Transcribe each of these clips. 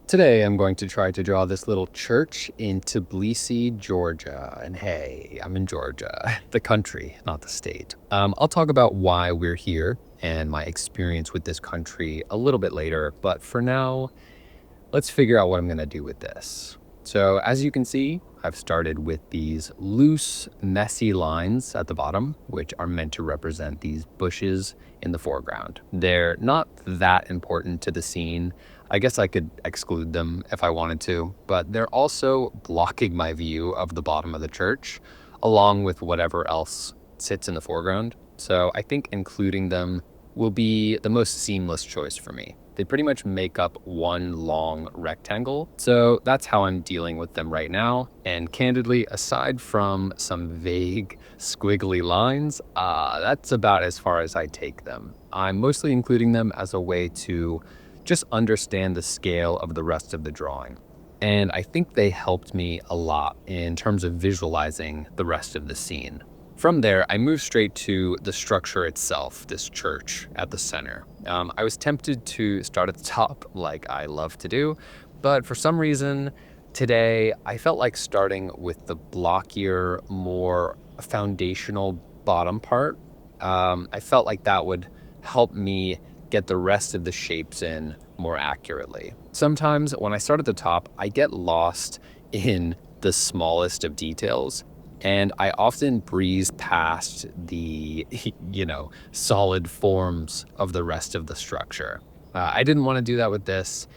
Today I'm going to try to draw this little church in Tbilisi, Georgia. And hey, I'm in Georgia, the country, not the state. I'll talk about why we're here and my experience with this country a little bit later, but for now, let's figure out what I'm gonna do with this. So as you can see, I've started with these loose, messy lines at the bottom, which are meant to represent these bushes in the foreground. They're not that important to the scene. I guess I could exclude them if I wanted to, but they're also blocking my view of the bottom of the church, along with whatever else sits in the foreground. So I think including them will be the most seamless choice for me. They pretty much make up one long rectangle. So that's how I'm dealing with them right now. And candidly, aside from some vague squiggly lines, that's about as far as I take them. I'm mostly including them as a way to just understand the scale of the rest of the drawing. And I think they helped me a lot in terms of visualizing the rest of the scene. From there, I moved straight to the structure itself, this church at the center. I was tempted to start at the top, like I love to do, but for some reason, today I felt like starting with the blockier, more foundational bottom part. I felt like that would help me get the rest of the shapes in more accurately. Sometimes when I start at the top, I get lost in the smallest of details. And I often breeze past the, solid forms of the rest of the structure. I didn't want to do that with this.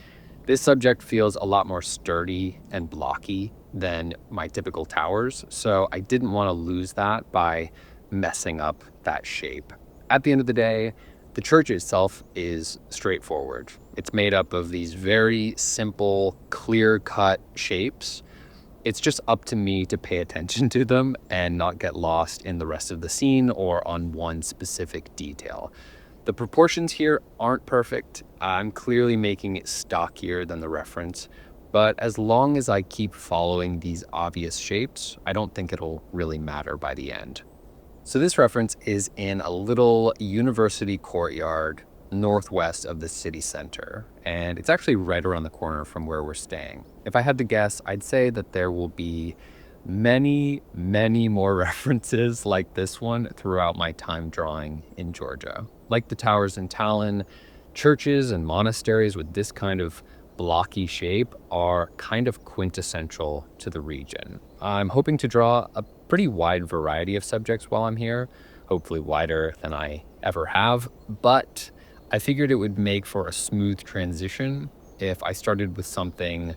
This subject feels a lot more sturdy and blocky than my typical towers, so I didn't want to lose that by messing up that shape. At the end of the day, the church itself is straightforward. It's made up of these very simple, clear-cut shapes. It's just up to me to pay attention to them and not get lost in the rest of the scene or on one specific detail. The proportions here aren't perfect. I'm clearly making it stockier than the reference, but as long as I keep following these obvious shapes, I don't think it'll really matter by the end. So this reference is in a little university courtyard northwest of the city center, and it's actually right around the corner from where we're staying. If I had to guess, I'd say that there will be many, many more references like this one throughout my time drawing in Georgia. Like the towers in Tallinn, churches and monasteries with this kind of blocky shape are kind of quintessential to the region. I'm hoping to draw a pretty wide variety of subjects while I'm here, hopefully wider than I ever have, but I figured it would make for a smooth transition if I started with something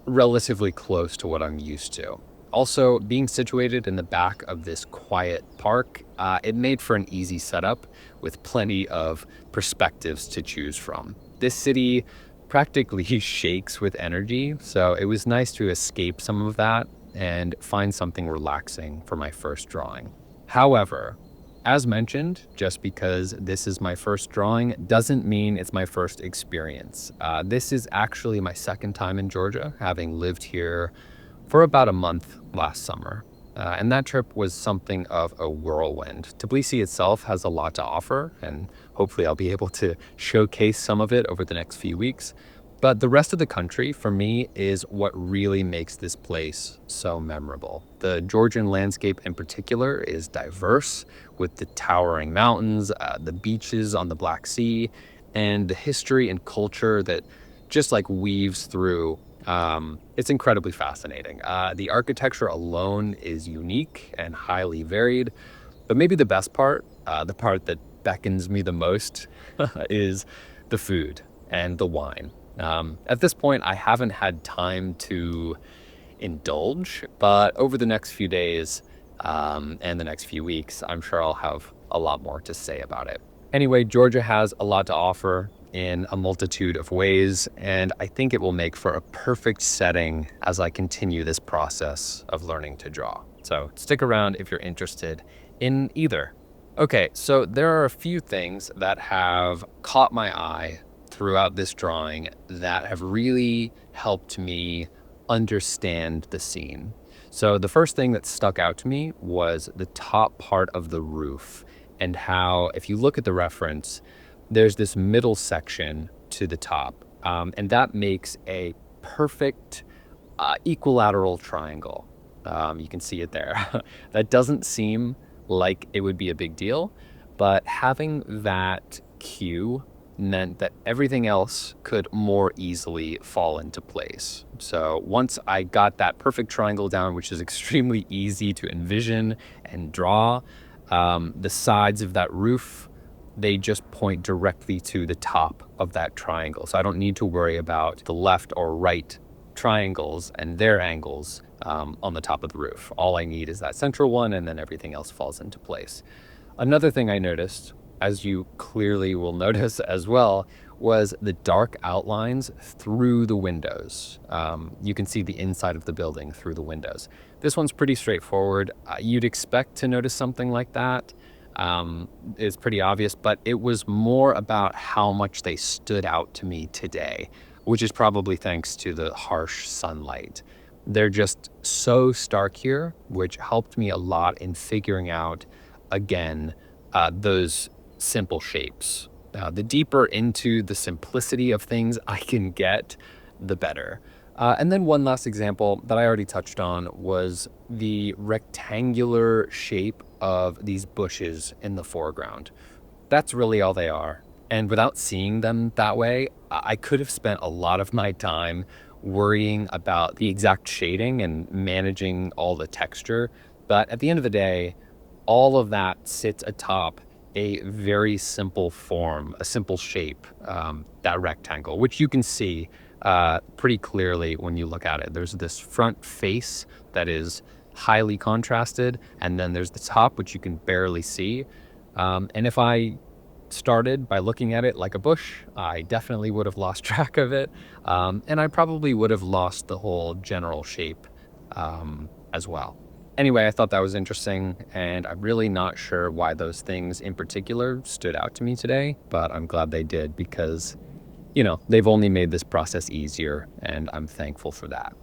relatively close to what I'm used to. Also, being situated in the back of this quiet park, it made for an easy setup with plenty of perspectives to choose from. This city practically shakes with energy, so it was nice to escape some of that and find something relaxing for my first drawing. However, as mentioned, just because this is my first drawing doesn't mean it's my first experience. This is actually my second time in Georgia, having lived here for about a month last summer. And that trip was something of a whirlwind. Tbilisi itself has a lot to offer, and hopefully I'll be able to showcase some of it over the next few weeks. But the rest of the country, for me, is what really makes this place so memorable. The Georgian landscape in particular is diverse, with the towering mountains, the beaches on the Black Sea, and the history and culture that just like weaves through. It's incredibly fascinating. The architecture alone is unique and highly varied, but maybe the best part, the part that beckons me the most, is the food and the wine. At this point, I haven't had time to indulge, but over the next few days and the next few weeks, I'm sure I'll have a lot more to say about it. Anyway, Georgia has a lot to offer in a multitude of ways, and I think it will make for a perfect setting as I continue this process of learning to draw. So stick around if you're interested in either. Okay, so there are a few things that have caught my eye throughout this drawing that have really helped me understand the scene. So the first thing that stuck out to me was the top part of the roof, and how, if you look at the reference, there's this middle section to the top And that makes a perfect equilateral triangle. You can see it there. That doesn't seem like it would be a big deal, but having that cue meant that everything else could more easily fall into place. So once I got that perfect triangle down, which is extremely easy to envision and draw, the sides of that roof, they just point directly to the top of that triangle. So I don't need to worry about the left or right triangles and their angles on the top of the roof. All I need is that central one, and then everything else falls into place. Another thing I noticed, as you clearly will notice as well, was the dark outlines through the windows. You can see the inside of the building through the windows. This one's pretty straightforward. You'd expect to notice something like that. It's pretty obvious, but it was more about how much they stood out to me today, which is probably thanks to the harsh sunlight. They're just so stark here, which helped me a lot in figuring out, again, those simple shapes. The deeper into the simplicity of things I can get, the better. And then one last example that I already touched on was the rectangular shape of these bushes in the foreground. That's really all they are. And without seeing them that way, I could have spent a lot of my time worrying about the exact shading and managing all the texture. But at the end of the day, all of that sits atop a very simple form, a simple shape, that rectangle, which you can see pretty clearly when you look at it. There's this front face that is highly contrasted, and then there's the top, which you can barely see. And if I started by looking at it like a bush, I definitely would have lost track of it. And I probably would have lost the whole general shape as well. Anyway, I thought that was interesting, and I'm really not sure why those things in particular stood out to me today, but I'm glad they did because, they've only made this process easier, and I'm thankful for that.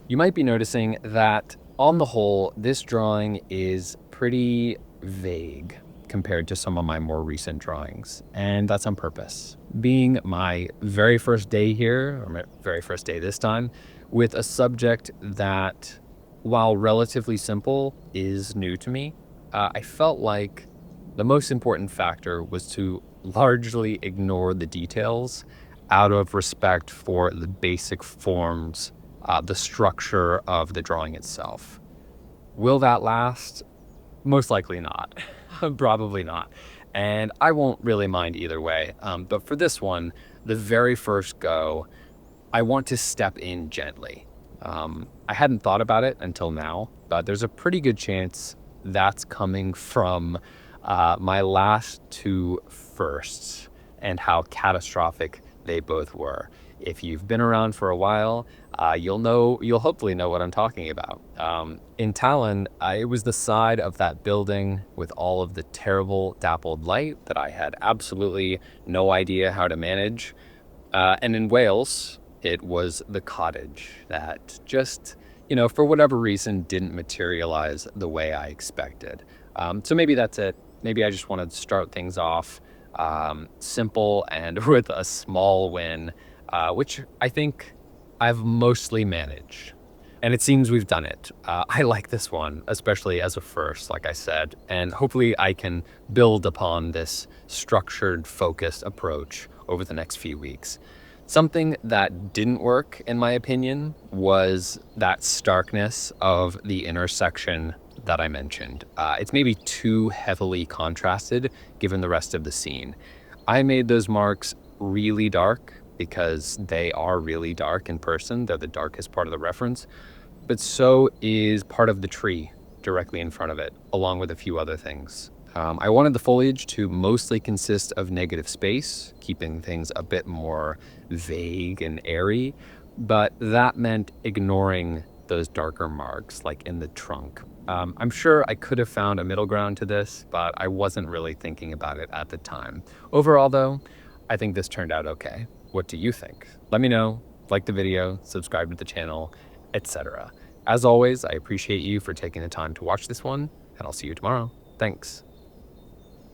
You might be noticing that on the whole, this drawing is pretty vague compared to some of my more recent drawings, and that's on purpose. Being my very first day here, or my very first day this time, with a subject that, while relatively simple, is new to me, I felt like the most important factor was to largely ignore the details out of respect for the basic forms, the structure of the drawing itself. Will that last? Most likely not. Probably not. And I won't really mind either way. But for this one, the very first go, I want to step in gently. I hadn't thought about it until now, but there's a pretty good chance that's coming from my last two firsts and how catastrophic they both were. If you've been around for a while, you'll hopefully know what I'm talking about. In Tallinn, it was the side of that building with all of the terrible dappled light that I had absolutely no idea how to manage. And in Wales, it was the cottage that just, for whatever reason, didn't materialize the way I expected. So maybe that's it. Maybe I just want to start things off simple and with a small win, which I think I've mostly managed. And it seems we've done it. I like this one, especially as a first, like I said, and hopefully I can build upon this structured, focused approach over the next few weeks. Something that didn't work, in my opinion, was that starkness of the intersection that I mentioned. It's maybe too heavily contrasted given the rest of the scene. I made those marks really dark because they are really dark in person. They're the darkest part of the reference, but so is part of the tree directly in front of it, along with a few other things. I wanted the foliage to mostly consist of negative space, keeping things a bit more vague and airy, but that meant ignoring those darker marks, like in the trunk. I'm sure I could have found a middle ground to this, but I wasn't really thinking about it at the time. Overall, though, I think this turned out okay. What do you think? Let me know, like the video, subscribe to the channel, etc. As always, I appreciate you for taking the time to watch this one, and I'll see you tomorrow. Thanks.